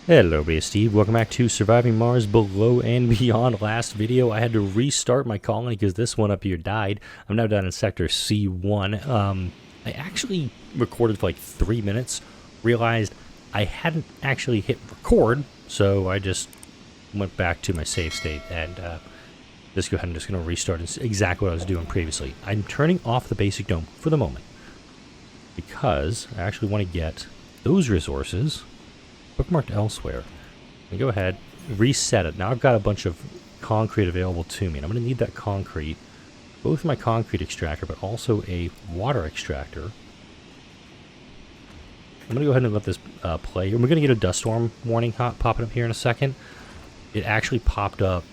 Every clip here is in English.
Hello everybody, it's Steve. Welcome back to Surviving Mars Below and Beyond. Last video, I had to restart my colony because this one up here died. I'm now down in Sector C1. I actually recorded for like 3 minutes, realized I hadn't actually hit record, so I just went back to my save state and just go ahead and just going to restart exactly what I was doing previously. I'm turning off the basic dome for the moment because I actually want to get those resources bookmarked elsewhere. And go ahead, reset it. Now I've got a bunch of concrete available to me, and I'm going to need that concrete, both my concrete extractor, but also a water extractor. I'm going to go ahead and let this play. And we're going to get a dust storm warning popping up here in a second. It actually popped up,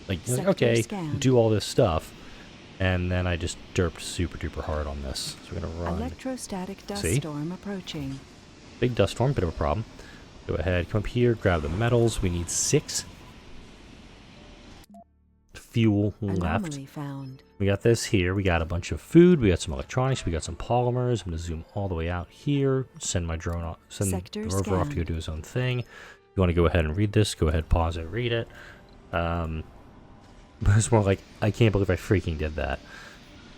like, okay, do all this stuff. And then I just derped super duper hard on this. So we're going to run. Electrostatic dust storm approaching. Big dust storm, bit of a problem. Go ahead, come up here, grab the metals. We need 6 fuel left. Found. We got this here. We got a bunch of food. We got some electronics. We got some polymers. I'm going to zoom all the way out here. Send my drone off. Send the rover off to go do his own thing. If you want to go ahead and read this, go ahead, pause it, read it. But it's more like, I can't believe I freaking did that.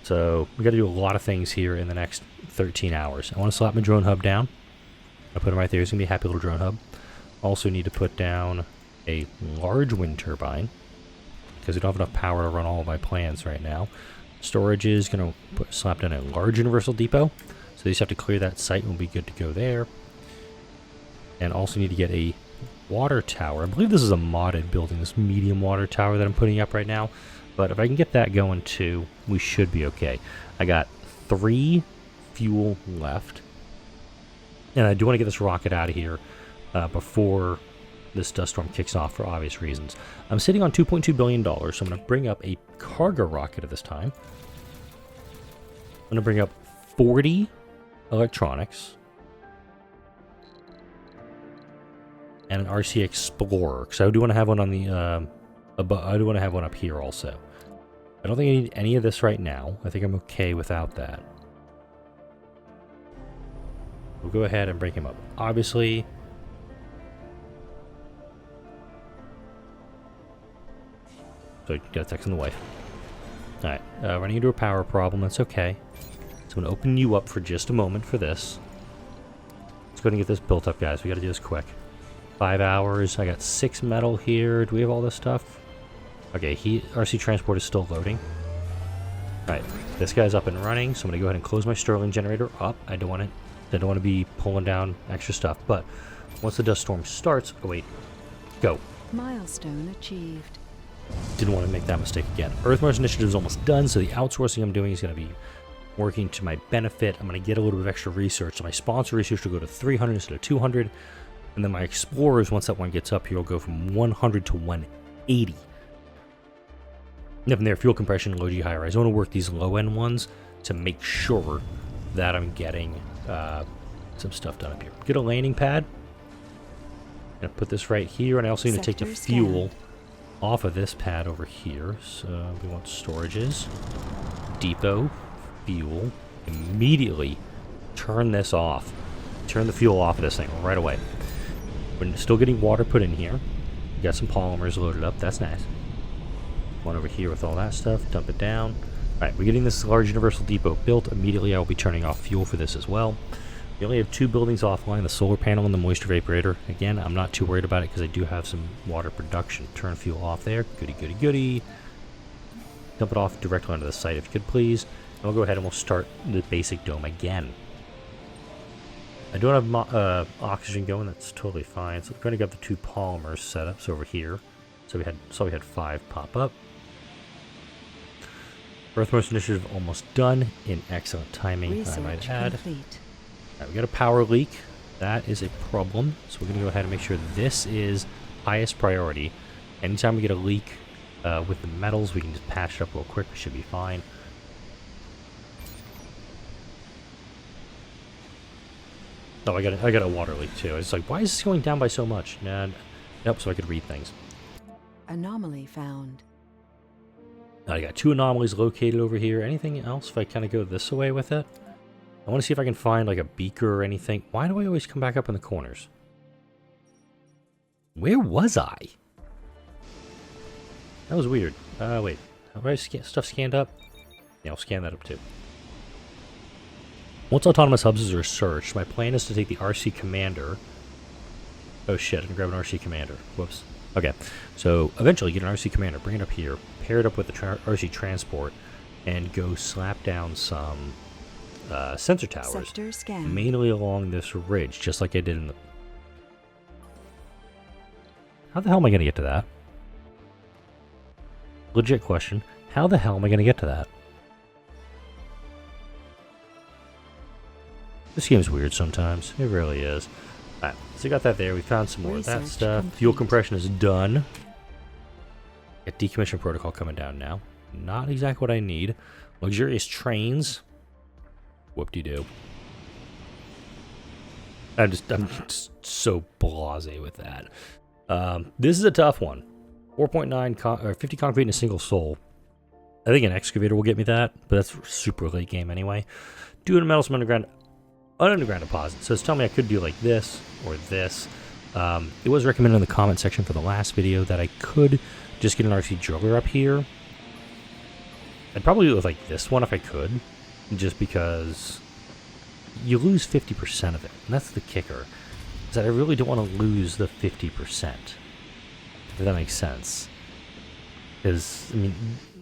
So we got to do a lot of things here in the next 13 hours. I want to slap my drone hub down. I put it right there. It's going to be a happy little drone hub. Also need to put down a large wind turbine because we don't have enough power to run all of my plans right now. Storage is going to slap down a large universal depot. So they just have to clear that site and we'll be good to go there. And also need to get a water tower. I believe this is a modded building, this medium water tower that I'm putting up right now. But if I can get that going too, we should be okay. I got 3 fuel left. And I do want to get this rocket out of here before this dust storm kicks off for obvious reasons. I'm sitting on $2.2 billion, so I'm going to bring up a cargo rocket at this time. I'm going to bring up 40 electronics and an RC Explorer, because I do want to have one on the I do want to have one up here also. I don't think I need any of this right now. I think I'm okay without that. We'll go ahead and break him up. Obviously, so you got a text on the wife. Alright, running into a power problem, that's okay. So I'm going to open you up for just a moment for this. Let's go ahead and get this built up, guys. We got to do this quick. 5 hours. I got 6 metal here. Do we have all this stuff? Okay, RC transport is still loading. Alright, this guy's up and running, so I'm going to go ahead and close my Stirling generator up. I don't want to be pulling down extra stuff, but once the dust storm starts, oh wait, go. Milestone achieved. Didn't want to make that mistake again. Earth Mars Initiative is almost done, so the outsourcing I'm doing is going to be working to my benefit. I'm going to get a little bit of extra research. So my sponsor research will go to 300 instead of 200, and then my explorers, once that one gets up here, will go from 100 to 180. And from there, fuel compression, low G, high rise. I want to work these low end ones to make sure that I'm getting some stuff done up here. Get a landing pad. I'm gonna put this right here, and I also need to take the fuel off of this pad over here. So we want storages, depot, fuel. Immediately turn this off. Turn the fuel off of this thing right away. We're still getting water put in here. We got some polymers loaded up. That's nice. One over here with all that stuff. Dump it down. Alright, we're getting this large universal depot built. Immediately I will be turning off fuel for this as well. We only have 2 buildings offline, the solar panel and the moisture vaporator. Again, I'm not too worried about it because I do have some water production. Turn fuel off there. Goody, goody, goody. Dump it off directly onto the site if you could, please. And we'll go ahead and we'll start the basic dome again. I don't have oxygen going. That's totally fine. So we're going to get the 2 polymer setups over here. So we had 5 pop up. Earth Mars Initiative almost done in excellent timing, I might add. Right, we got a power leak. That is a problem. So we're going to go ahead and make sure this is highest priority. Anytime we get a leak with the metals, we can just patch it up real quick. We should be fine. Oh, I got a water leak too. It's like, why is this going down by so much? Nah, nope, so I could read things. Anomaly found. I got 2 anomalies located over here. Anything else if I kind of go this way with it? I want to see if I can find like a beaker or anything. Why do I always come back up in the corners? Where was I? That was weird. Wait. Have I stuff scanned up? Yeah, I'll scan that up too. Once autonomous hubs are searched, my plan is to take the RC Commander. Oh shit, I can grab an RC Commander. Whoops. Okay, so eventually get an RC Commander, bring it up here, pair it up with the RC Transport, and go slap down some sensor towers, mainly along this ridge, just like I did in the... How the hell am I going to get to that? Legit question. How the hell am I going to get to that? This game's weird sometimes. It really is. Alright, so we got that there. We found some more of that stuff. Complete. Fuel compression is done. Got decommission protocol coming down now. Not exactly what I need. Luxurious trains. Whoop-de-doo. I'm just so blasé with that. This is a tough one. 4.9 or 50 concrete in a single soul. I think an excavator will get me that, but that's super late game anyway. Doing metal some underground deposit. So it's telling me I could do like this or this. It was recommended in the comment section for the last video that I could just get an RC driller up here. I'd probably do it with like this one if I could, just because you lose 50% of it, and that's the kicker. Is that I really don't want to lose the 50%. If that makes sense. Because, I mean,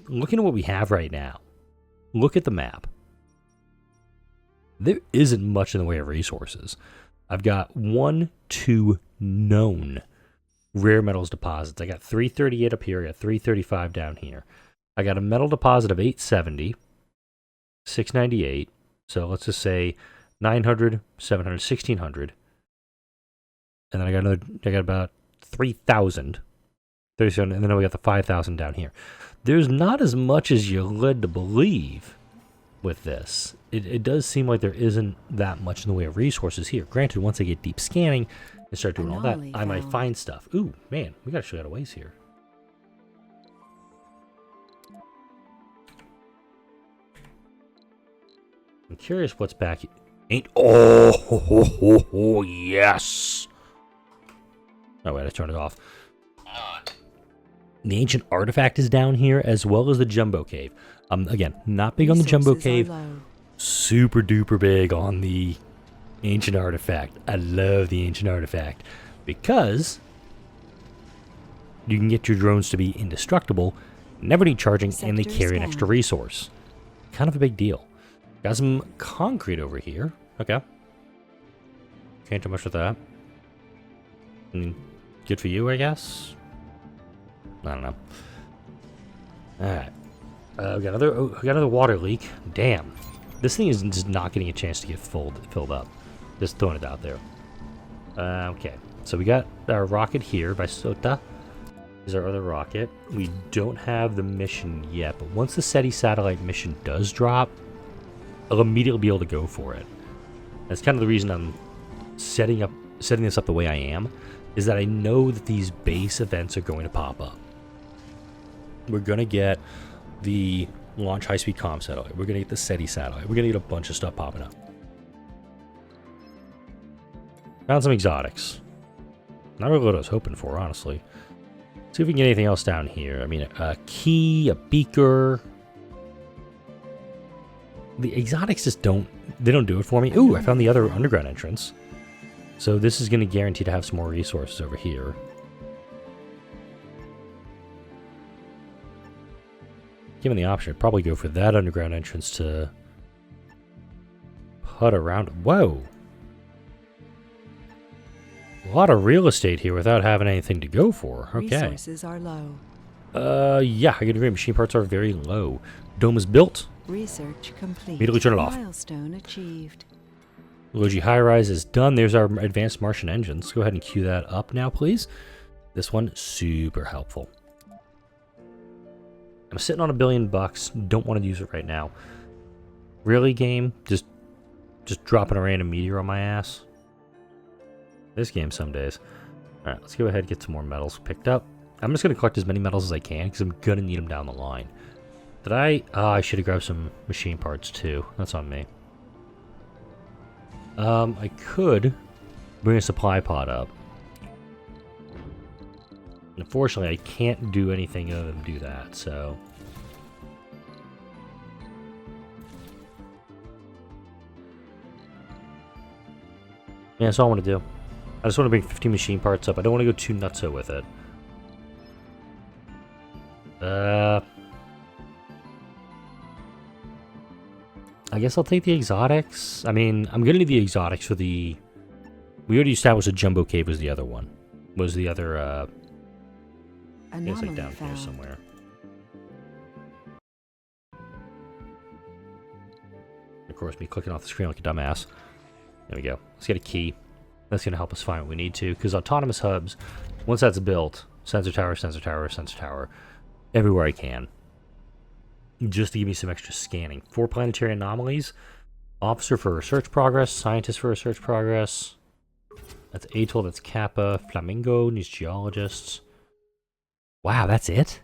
looking at what we have right now, look at the map. There isn't much in the way of resources. I've got 2 known rare metals deposits. I got 338 up here, I got 335 down here. I got a metal deposit of 870, 698, so let's just say 900, 700, 1600. And then I got about 3,000. 37, and then we got the 5,000 down here. There's not as much as you're led to believe with this. It does seem like there isn't that much in the way of resources here. Granted, once I get deep scanning and start doing all that, I might find stuff. Ooh, man, we got actually got a ways here. I'm curious what's back here. Oh, yes. Oh, wait, I turned it off. The ancient artifact is down here, as well as the jumbo cave. Again, not big on the jumbo cave. Super duper big on the ancient artifact. I love the ancient artifact because you can get your drones to be indestructible, never need charging, and they carry an extra resource. Kind of a big deal. Got some concrete over here. Okay. Can't do much with that. I mean, good for you, I guess. I don't know. Alright. We got another water leak. Damn. This thing is just not getting a chance to get filled up. Just throwing it out there. Okay. So we got our rocket here by Sota. Is our other rocket. We don't have the mission yet, but once the SETI satellite mission does drop, I'll immediately be able to go for it. That's kind of the reason I'm setting this up the way I am, is that I know that these base events are going to pop up. We're going to get the launch high-speed comm satellite. We're going to get the SETI satellite. We're going to get a bunch of stuff popping up. Found some exotics. Not really what I was hoping for, honestly. See if we can get anything else down here. I mean, a key, a beaker. The exotics just don't do it for me. Ooh, I found the other underground entrance. So this is going to guarantee to have some more resources over here. Given the option, I'd probably go for that underground entrance to putt around. Whoa! A lot of real estate here without having anything to go for. Okay. Resources are low. Yeah, I can agree. Machine parts are very low. Dome is built. Research complete. Immediately turn it off. Milestone achieved. Logi High Rise is done. There's our advanced Martian engines. Go ahead and queue that up now, please. This one, super helpful. I'm sitting on $1 billion. Don't want to use it right now. Really, game? Just dropping a random meteor on my ass? This game some days. Alright, let's go ahead and get some more metals picked up. I'm just going to collect as many metals as I can because I'm going to need them down the line. Did I? I should have grabbed some machine parts too. That's on me. I could bring a supply pod up. Unfortunately, I can't do anything other than do that, so... Yeah, that's all I want to do. I just want to bring 15 machine parts up. I don't want to go too nutso with it. I guess I'll take the exotics. I mean, I'm going to need the exotics for the... We already established a jumbo cave was the other one. Was the other, I guess like down here somewhere. Of course, me clicking off the screen like a dumbass. There we go. Let's get a key. That's going to help us find what we need to. Because autonomous hubs, once that's built, sensor tower, sensor tower, sensor tower, everywhere I can. Just to give me some extra scanning. 4 planetary anomalies. Officer for research progress. Scientist for research progress. That's Atoll, that's Kappa. Flamingo needs geologists. Wow, that's it?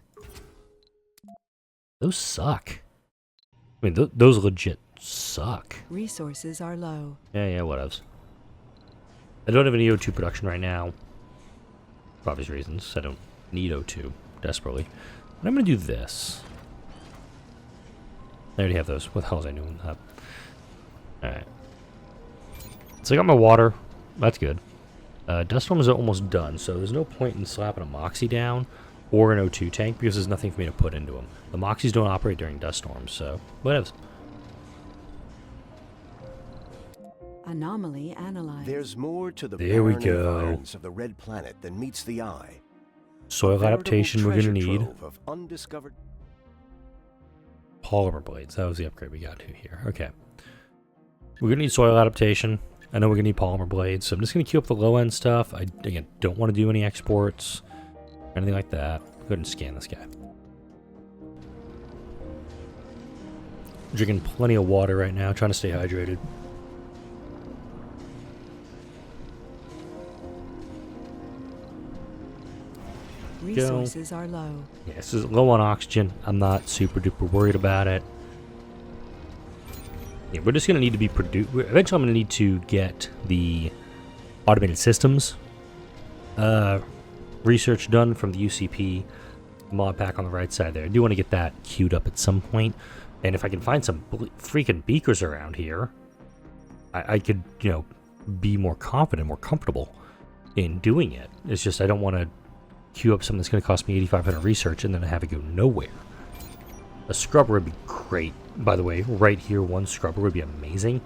Those suck. I mean, those legit suck. Resources are low. Yeah, whatevs. I don't have any O2 production right now. For obvious reasons. I don't need O2 desperately. But I'm going to do this. I already have those. What the hell was I doing? Alright. So I got my water. That's good. Dust storm is almost done, so there's no point in slapping a Moxie down or an O2 tank because there's nothing for me to put into them. The Moxies don't operate during dust storms, so whatever. Anomaly analyzed. There's more to the there we barren go. environs of the red planet than meets the eye. Soil adaptation we're going to need. Of undiscovered... Polymer blades. That was the upgrade we got to here. Okay. We're going to need soil adaptation. I know we're going to need polymer blades, so I'm just going to queue up the low-end stuff. I, again, don't want to do any exports or anything like that. Go ahead and scan this guy. Drinking plenty of water right now, trying to stay hydrated. Resources are low. Yeah, this is low on oxygen. I'm not super duper worried about it. Yeah, we're just going to need to be eventually I'm going to need to get the automated systems research done from the UCP mod pack on the right side there. I do want to get that queued up at some point. And if I can find some freaking beakers around here, I could, you know, be more confident, more comfortable in doing it. It's just I don't want to queue up something that's going to cost me 8,500 research and then have it go nowhere. A scrubber would be great. By the way, right here, one scrubber would be amazing.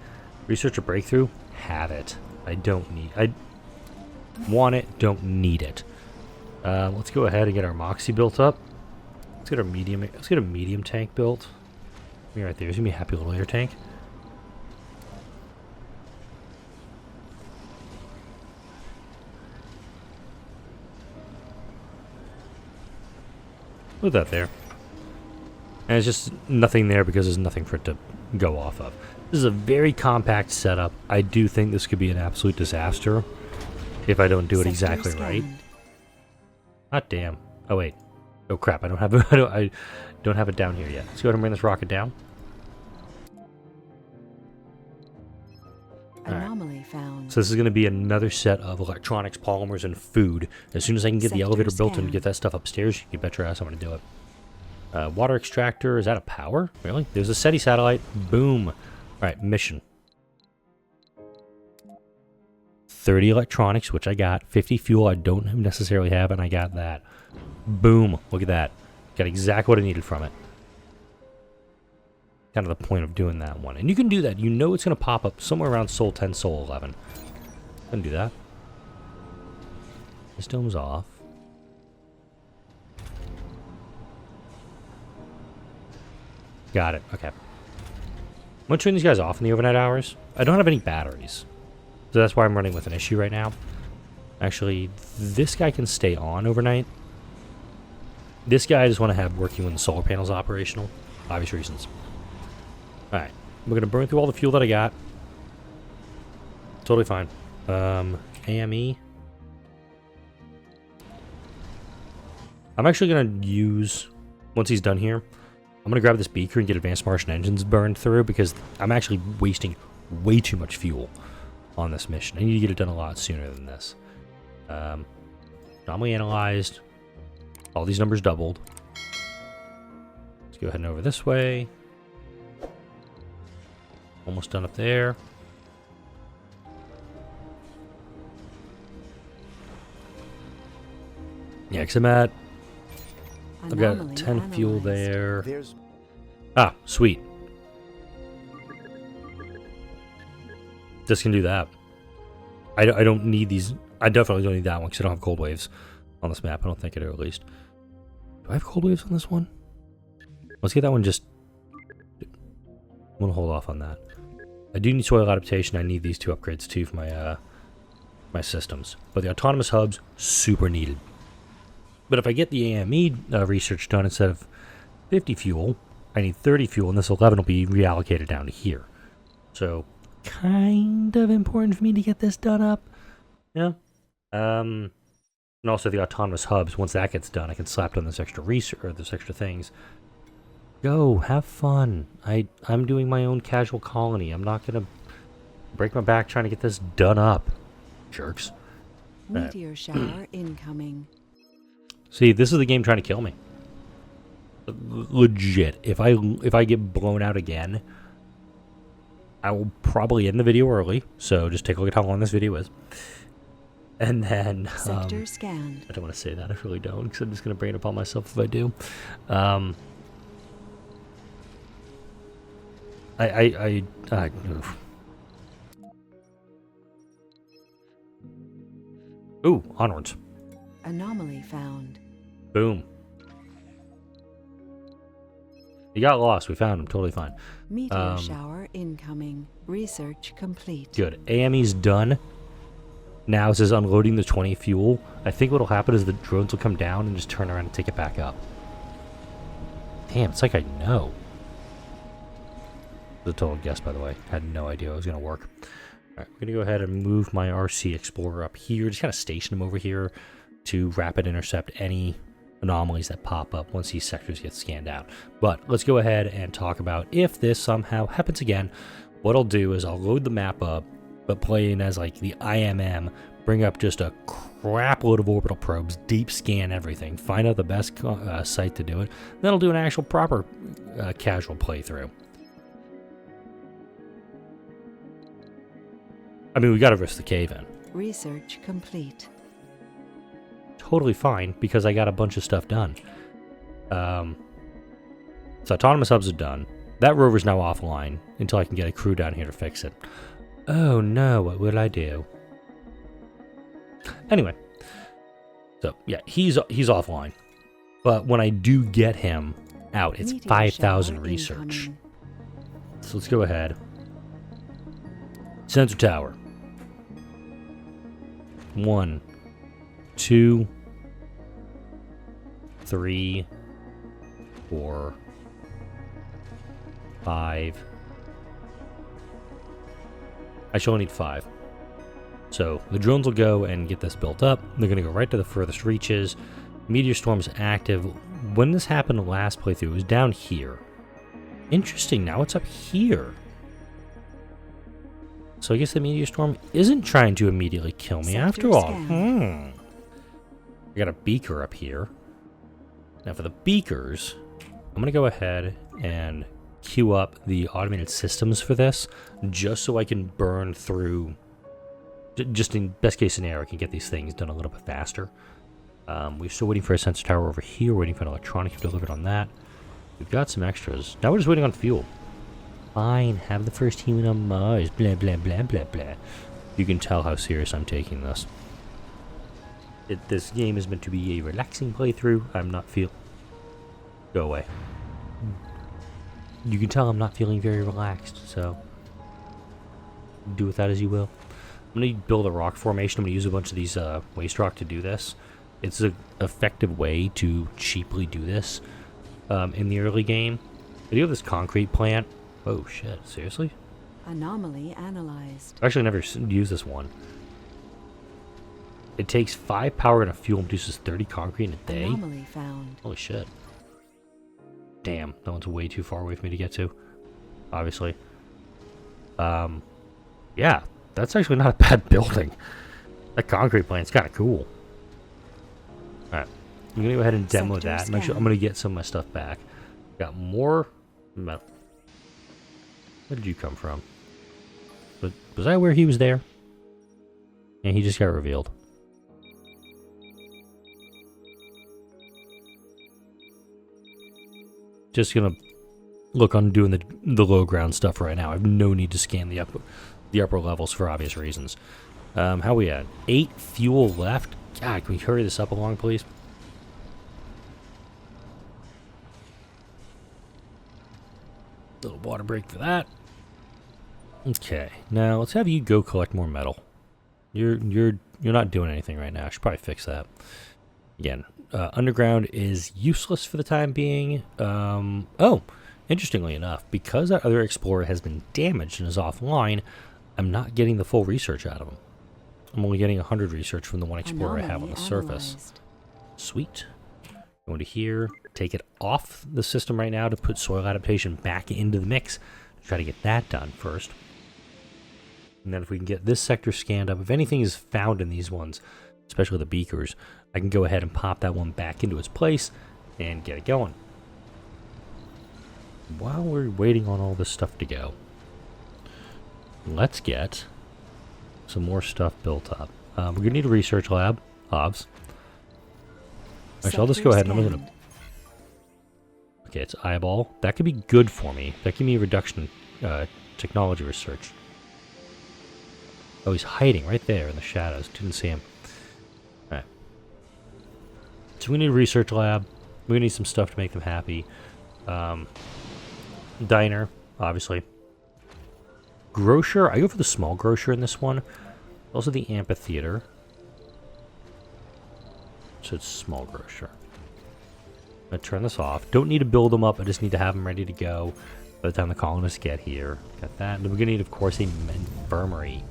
Research a breakthrough? Have it. I want it, don't need it. Let's go ahead and get our Moxie built up. Let's get a medium tank built. Right there. There's going to be a happy little air tank. Put that there. And it's just nothing there because there's nothing for it to go off of. This is a very compact setup. I do think this could be an absolute disaster if I don't do it exactly right. Hot damn. Oh wait. Oh crap, I don't have I don't have it down here yet. Let's go ahead and bring this rocket down. Anomaly found. So this is going to be another set of electronics, polymers, and food. As soon as I can get the elevator built and get that stuff upstairs, you bet your ass I'm going to do it. Water extractor, is that a power? Really? There's a SETI satellite. Boom. Alright, mission. 30 electronics, which I got. 50 fuel I don't necessarily have, and I got that. Boom. Look at that. Got exactly what I needed from it. Kind of the point of doing that one. And you can do that. You know it's going to pop up somewhere around Sol 10, Sol 11. Couldn't do that. Systems off. Got it. Okay. I'm going to turn these guys off in the overnight hours. I don't have any batteries. So that's why I'm running with an issue right now. Actually, this guy can stay on overnight. This guy I just want to have working when the solar panel's operational. Obvious reasons. Alright. We're going to burn through all the fuel that I got. Totally fine. AME. I'm actually going to use, once he's done here, I'm going to grab this beaker and get advanced Martian engines burned through because I'm actually wasting way too much fuel on this mission. I need to get it done a lot sooner than this. Anomaly analyzed. All these numbers doubled. Let's go ahead and over this way. Almost done up there. Yeah, because I've got Anomaly 10 fuel analyzed. there. There's Ah, sweet. This can do that. I don't need these. I definitely don't need that one because I don't have cold waves on this map. I don't think I do, at least. Do I have cold waves on this one? Let's get that one just... I'm going to hold off on that. I do need soil adaptation. I need these 2 upgrades too for my my systems. But the autonomous hubs, super needed. But if I get the AME research done instead of 50 fuel, I need 30 fuel, and this 11 will be reallocated down to here. So, kind of important for me to get this done up. Yeah. And also the autonomous hubs, once that gets done, I can slap down this extra research, or this extra things. Go, have fun. I'm doing my own casual colony. I'm not gonna break my back trying to get this done up. Jerks. Meteor shower incoming. See, this is the game trying to kill me. Legit. If I get blown out again, I will probably end the video early. So just take a look at how long this video is. And then Sector scanned. I don't want to say that. I really don't, because I'm just going to bring it upon myself if I do. Ooh, onwards. Anomaly found. Boom. He got lost. We found him. Totally fine. Meteor shower incoming. Research complete. Good. AME's done. Now it says unloading the 20 fuel. I think what'll happen is the drones will come down and just turn around and take it back up. Damn, it's like I know. The total guess, by the way. Had no idea it was going to work. Alright, we're going to go ahead and move my RC Explorer up here. Just kind of station him over here to rapid intercept any anomalies that pop up once these sectors get scanned out. But let's go ahead and talk about if this somehow happens again. What I'll do is I'll load the map up, but play in as like the IMM, bring up just a crap load of orbital probes, deep scan everything, find out the best site to do it. Then I'll do an actual proper casual playthrough. I mean, we gotta risk the cave in. Research complete. Totally fine, because I got a bunch of stuff done. So autonomous hubs are done. That rover's now offline until I can get a crew down here to fix it. Oh no, what will I do? Anyway. So, yeah, he's offline. But when I do get him out, it's Meteor 5,000 shower research. incoming. So let's go ahead. Sensor tower. 1, 2, 3, 4, 5. I should only need 5. So the drones will go and get this built up. They're going to go right to the furthest reaches. Meteor storm's active. When this happened the last playthrough, it was down here. Interesting, now it's up here. So I guess the meteor storm isn't trying to immediately kill me after all. I got a beaker up here. Now for the beakers, I'm going to go ahead and queue up the automated systems for this, just so I can burn through, just in best case scenario, I can get these things done a little bit faster. We're still waiting for a sensor tower over here, waiting for an electronic to be delivered on that. We've got some extras. Now we're just waiting on fuel. Fine, have the first human on Mars, blah, blah, blah, blah, blah. You can tell how serious I'm taking this. This game is meant to be a relaxing playthrough. I'm not Go away. You can tell I'm not feeling very relaxed, so do with that as you will. I'm going to build a rock formation. I'm going to use a bunch of these waste rock to do this. It's an effective way to cheaply do this in the early game. I do have this concrete plant. Oh shit, seriously? Anomaly analyzed. I've actually never used this one. It takes 5 power and a fuel and produces 30 concrete in a day? Anomaly found. Holy shit. Damn, that one's way too far away for me to get to. Obviously. Yeah, that's actually not a bad building. That concrete plant's kind of cool. Alright, I'm gonna go ahead and demo Sector that. And actually, I'm scan. gonna get some of my stuff back. Got more metal. Where did you come from? Was I where he was there? Yeah, he just got revealed. Just gonna look on doing the low ground stuff right now. I have no need to scan the upper levels for obvious reasons. How we at? 8 fuel left. God, can we hurry this up along, please? Little water break for that. Okay, now let's have you go collect more metal. You're not doing anything right now. I should probably fix that. Again, underground is useless for the time being. Oh, interestingly enough, because that other explorer has been damaged and is offline, I'm not getting the full research out of him. I'm only getting 100 research from the one explorer I have on the surface. Analyzed. Sweet. Go into here, take it off the system right now to put soil adaptation back into the mix. Try to get that done first. And then if we can get this sector scanned up, if anything is found in these ones, especially the beakers, I can go ahead and pop that one back into its place and get it going. While we're waiting on all this stuff to go, let's get some more stuff built up. We're going to need a research lab, obs. Actually, I'll just go ahead and I'm going to... Okay, it's eyeball. That could be good for me. That give me a reduction in technology research. Oh, he's hiding right there in the shadows. Didn't see him. Alright. So we need a research lab. We need some stuff to make them happy. Diner, obviously. Grocer. I go for the small grocer in this one. Also the amphitheater. So it's small grocer. I'm going to turn this off. Don't need to build them up. I just need to have them ready to go by the time the colonists get here. Got that. And then we're going to need, of course, a infirmary.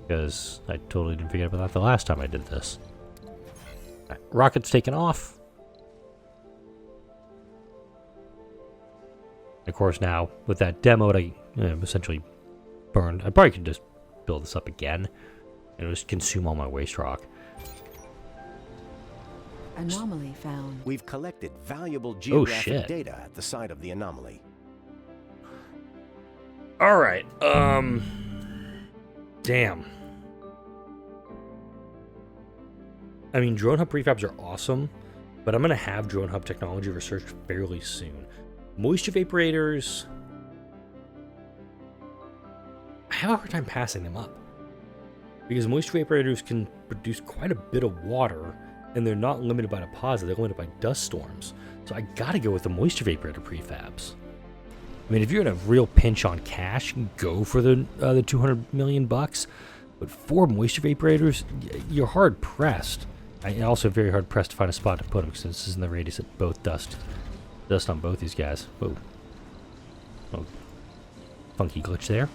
Because I totally didn't forget about that the last time I did this. Right, rocket's taken off. Of course, now, with that demo, I essentially burned. I probably could just build this up again. And just consume all my waste rock. Anomaly found. We've collected valuable geographic shit. data at the site of the anomaly. Alright, damn. I mean, drone hub prefabs are awesome, but I'm going to have drone hub technology researched fairly soon. Moisture vaporators, I have a hard time passing them up. Because moisture vaporators can produce quite a bit of water, and they're not limited by deposit, they're limited by dust storms. So I gotta go with the moisture vaporator prefabs. I mean, if you're in a real pinch on cash, go for the 200 million bucks. But for moisture vaporators, you're hard pressed. I'm also very hard pressed to find a spot to put them, because this is in the radius at both dust on both these guys. Whoa. Oh, funky glitch there.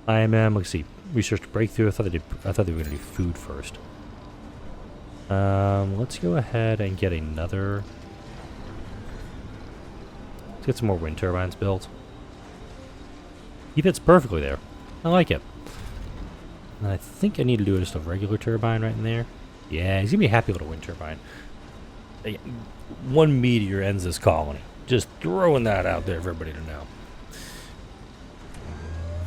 let's see, research breakthrough. I thought they were going to do food first. Let's go ahead and get another. Let's get some more wind turbines built. He fits perfectly there. I like it. And I think I need to do just a regular turbine right in there. Yeah, he's going to be a happy little wind turbine. One meteor ends this colony. Just throwing that out there for everybody to know.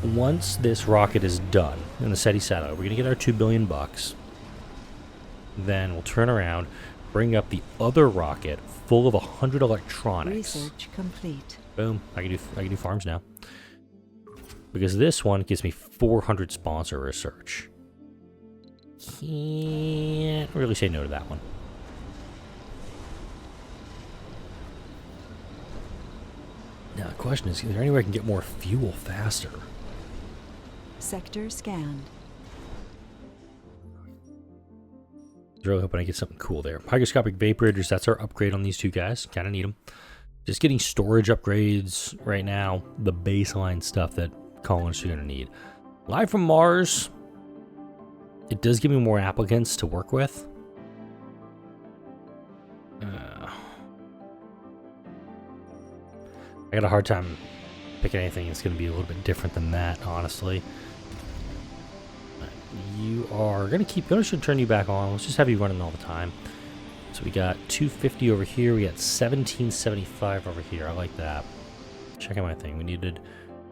Once this rocket is done and the SETI satellite, we're going to get our $2 billion bucks. Then we'll turn around, bring up the other rocket full of 100 electronics. Research complete. Boom. I can do farms now. Because this one gives me 400 sponsor research. Can't really say no to that one. Now the question is there any way I can get more fuel faster? Sector scanned. Really hoping I get something cool there. Hygroscopic vaporators, that's our upgrade on these two guys. Kind of need them. Just getting storage upgrades right now. The baseline stuff that colonists are going to need. Live from Mars. It does give me more applicants to work with. I got a hard time picking anything that's going to be a little bit different than that, honestly. you are going to keep... I should turn you back on. Let's just have you running all the time. So we got 250 over here. We got 1775 over here. I like that. Check out my thing. We needed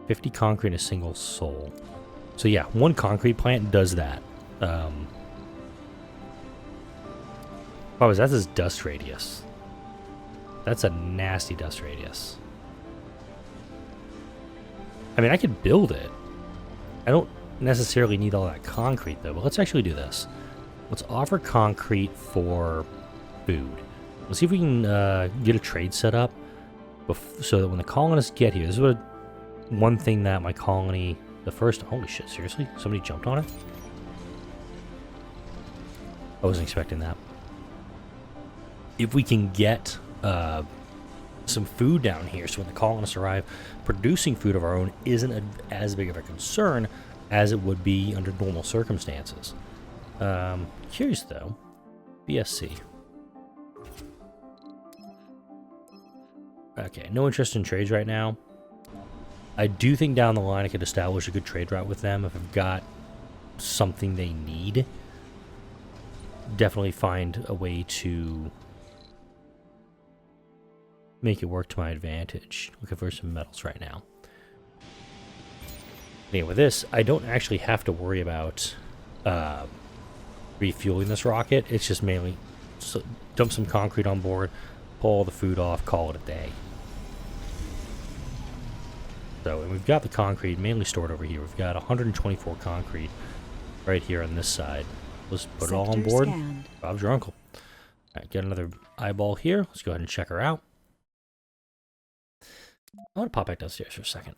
50 concrete and a single soul. So yeah, one concrete plant does that. Oh, that's his dust radius. That's a nasty dust radius. I mean, I could build it. I don't necessarily need all that concrete, though. But let's actually do this. Let's offer concrete for food. Let's see if we can get a trade set up so that when the colonists get here, this is one thing that my colony, the first... Holy shit, seriously? Somebody jumped on it? I wasn't expecting that. If we can get some food down here, so when the colonists arrive, producing food of our own isn't as big of a concern as it would be under normal circumstances. Curious though, BSC. Okay, no interest in trades right now. I do think down the line I could establish a good trade route with them if I've got something they need. Definitely find a way to make it work to my advantage. Looking for some metals right now. Anyway, with this, I don't actually have to worry about refueling this rocket. It's just mainly dump some concrete on board, pull all the food off, call it a day. So, and we've got the concrete mainly stored over here. We've got 124 concrete right here on this side. Let's put it all on board. Scanned. Bob's your uncle. All right, get another eyeball here. Let's go ahead and check her out. I want to pop back downstairs for a second.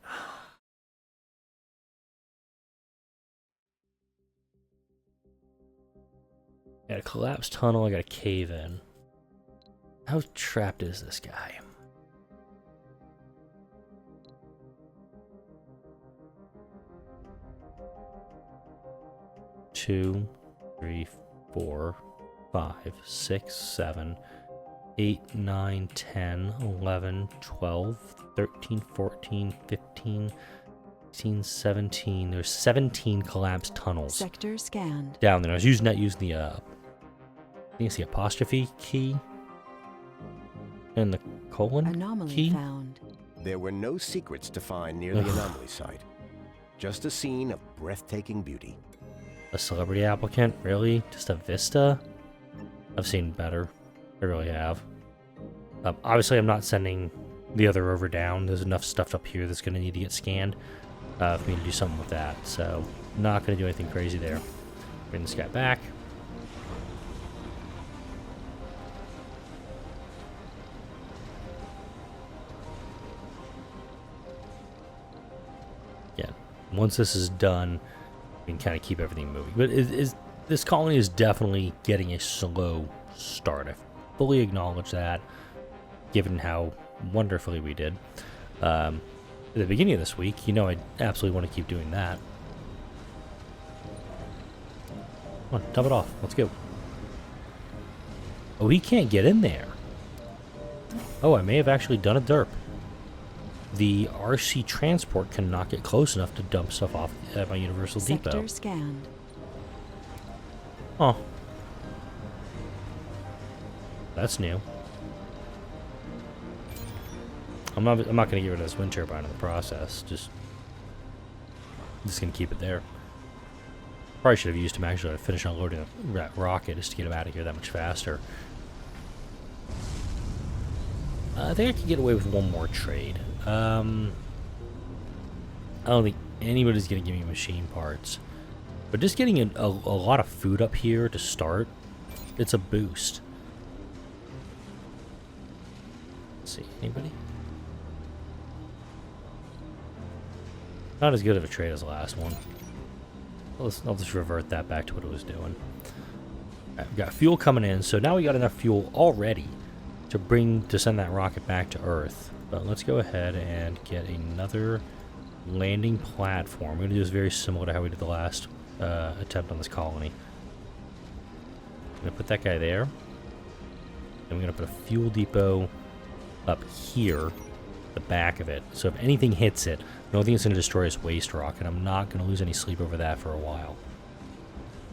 Got a collapsed tunnel. I got a cave in. How trapped is this guy? Two, 3, 4, 5, 6, 7, 8, 9, 10, 11, 12, 13, 14, 15, 16, 17. There's 17 collapsed tunnels. Sector scanned. Down there. I was using the I think it's the apostrophe key and the colon Anomaly key. found. There were no secrets to find near the anomaly site. Just a scene of breathtaking beauty. A celebrity applicant? Really? Just a vista? I've seen better. I really have. Obviously, I'm not sending the other rover down. There's enough stuff up here that's going to need to get scanned for me to do something with that. So, not going to do anything crazy there. Bring this guy back. Yeah. Once this is done, we can kind of keep everything moving. But this colony is definitely getting a slow start. I fully acknowledge that, given how wonderfully we did. At the beginning of this week, you know I absolutely want to keep doing that. Come on, dump it off. Let's go. Oh, he can't get in there. Oh, I may have actually done a derp. The RC transport cannot get close enough to dump stuff off at my Universal Depot. Sector scanned. Oh. That's new. I'm not going to get rid of this wind turbine in the process. Just going to keep it there. Probably should have used him actually to finish unloading that rocket just to get him out of here that much faster. I think I could get away with one more trade. I don't think anybody's going to give me machine parts. But just getting a lot of food up here to start, it's a boost. Let's see, anybody? Not as good of a trade as the last one. I'll just revert that back to what it was doing. Right, we've got fuel coming in, so now we got enough fuel already to send that rocket back to Earth. But let's go ahead and get another landing platform. We're going to do this very similar to how we did the last attempt on this colony. I'm going to put that guy there. And we're going to put a fuel depot up here, the back of it. So if anything hits it, the only thing it's going to destroy is waste rock, and I'm not going to lose any sleep over that for a while.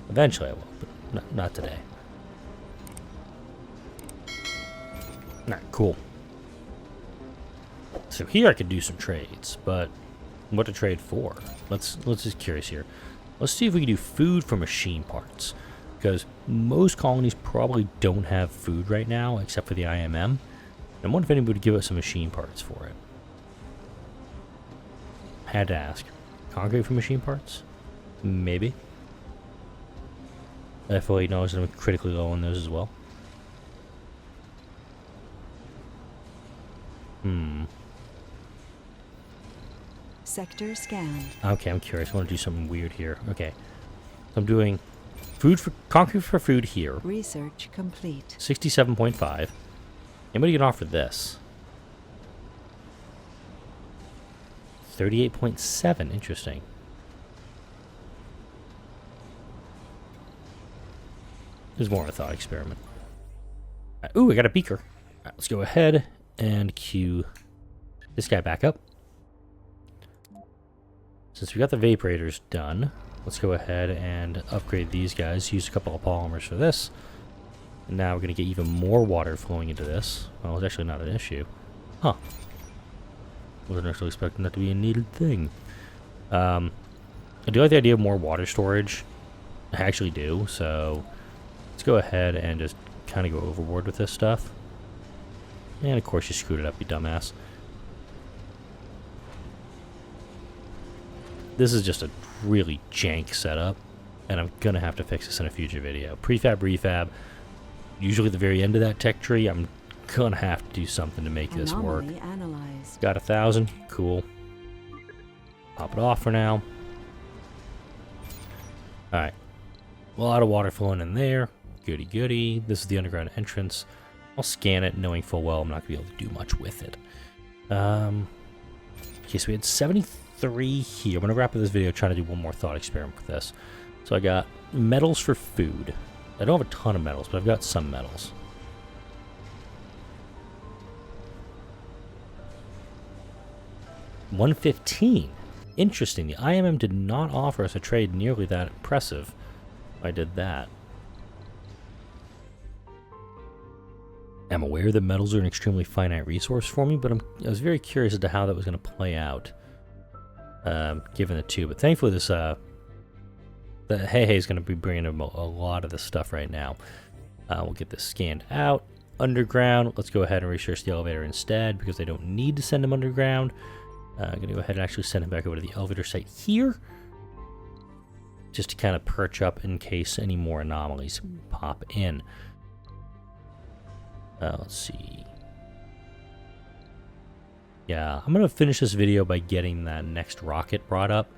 Eventually I will, but not today. Alright, cool. So here I could do some trades, but what to trade for? Let's just curious here. Let's see if we can do food for machine parts. Because most colonies probably don't have food right now, except for the IMM. And I wonder if anybody would give us some machine parts for it. Had to ask. Concrete for machine parts? Maybe. I fully acknowledge that I'm critically low on those as well. Sector scanned. Okay, I'm curious. I want to do something weird here. Okay. So I'm doing food for concrete for food here. Research complete. 67.5. Anybody can offer this? 38.7. Interesting. There's more of a thought experiment. Ooh, I got a beaker. Alright, let's go ahead and queue this guy back up. Since we got the vaporators done, let's go ahead and upgrade these guys. Use a couple of polymers for this. And now we're going to get even more water flowing into this. Well, it's actually not an issue. Huh. Wasn't actually expecting that to be a needed thing. I do like the idea of more water storage. I actually do, so let's go ahead and just kind of go overboard with this stuff. And of course you screwed it up, you dumbass. This is just a really jank setup, and I'm going to have to fix this in a future video. Prefab, refab. Usually at the very end of that tech tree, I'm going to have to do something to make this work. Analyzed. Got 1,000. Cool. Pop it off for now. Alright. A lot of water flowing in there. Goody goody. This is the underground entrance. I'll scan it knowing full well I'm not going to be able to do much with it. Okay, so we had 73 here. I'm going to wrap up this video trying to do one more thought experiment with this. So I got metals for food. I don't have a ton of metals, but I've got some metals. $115. Interesting. The IMM did not offer us a trade nearly that impressive. I did that. I'm aware that metals are an extremely finite resource for me, but I was very curious as to how that was going to play out, given the two. But thankfully, this the Hey is going to be bringing a lot of this stuff right now. We'll get this scanned out. Underground. Let's go ahead and research the elevator instead, because they don't need to send him underground. I'm going to go ahead and actually send him back over to the elevator site here, just to kind of perch up in case any more anomalies pop in. Let's see. Yeah, I'm going to finish this video by getting that next rocket brought up.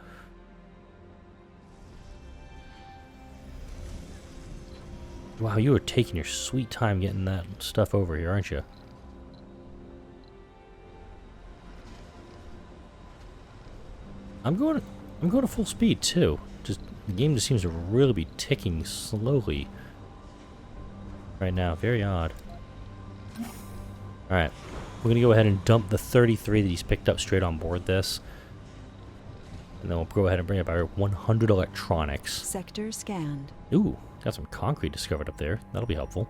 Wow, you are taking your sweet time getting that stuff over here, aren't you? I'm going to full speed too. Just the game just seems to really be ticking slowly right now. Very odd. Alright, we're going to go ahead and dump the 33 that he's picked up straight on board this. And then we'll go ahead and bring up our 100 electronics. Sector scanned. Ooh, got some concrete discovered up there. That'll be helpful.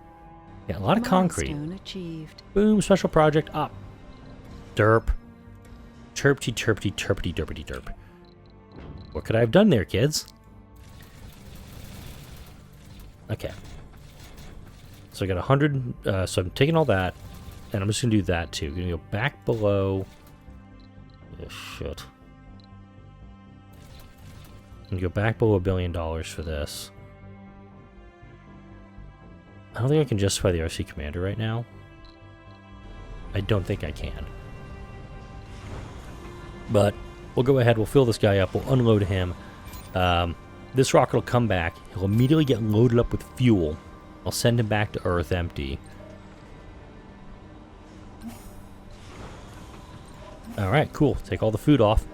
Yeah, a lot of concrete. Milestone achieved. Boom, special project up. Derp. Terpty, terpty, terpty, derpity, derp. What could I have done there, kids? Okay. So I got 100, so I'm taking all that, and I'm just going to do that too. I'm going to go back below. Oh, shit. I'm going to go back below $1 billion for this. I don't think I can justify the RC Commander right now. I don't think I can. But we'll go ahead, we'll fill this guy up, we'll unload him. This rocket will come back. He'll immediately get loaded up with fuel. I'll send him back to Earth empty. Alright, cool. Take all the food off.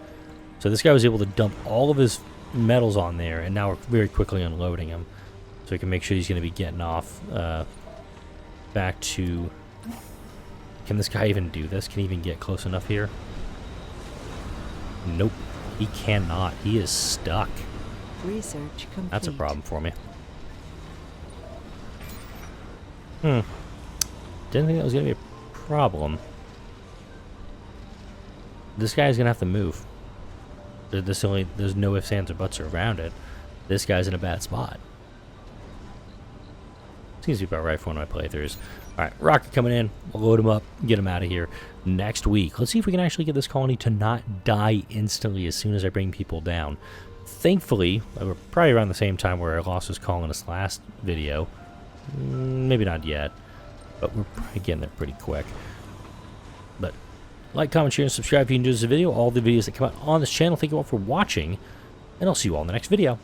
So this guy was able to dump all of his metals on there, and now we're very quickly unloading him. So we can make sure he's going to be getting off back to... Can this guy even do this? Can he even get close enough here? Nope. He cannot. He is stuck. Research complete. That's a problem for me. Didn't think that was going to be a problem. This guy's going to have to move. There's no ifs, ands, or buts around it. This guy's in a bad spot. Seems to be about right for one of my playthroughs. Alright, rocket coming in. We'll load him up, get him out of here next week. Let's see if we can actually get this colony to not die instantly as soon as I bring people down. Thankfully, we're probably around the same time where I lost this colonist last video. Maybe not yet, but we're probably getting there pretty quick. But like, comment, share, and subscribe if you enjoyed this video. All the videos that come out on this channel. Thank you all for watching, and I'll see you all in the next video.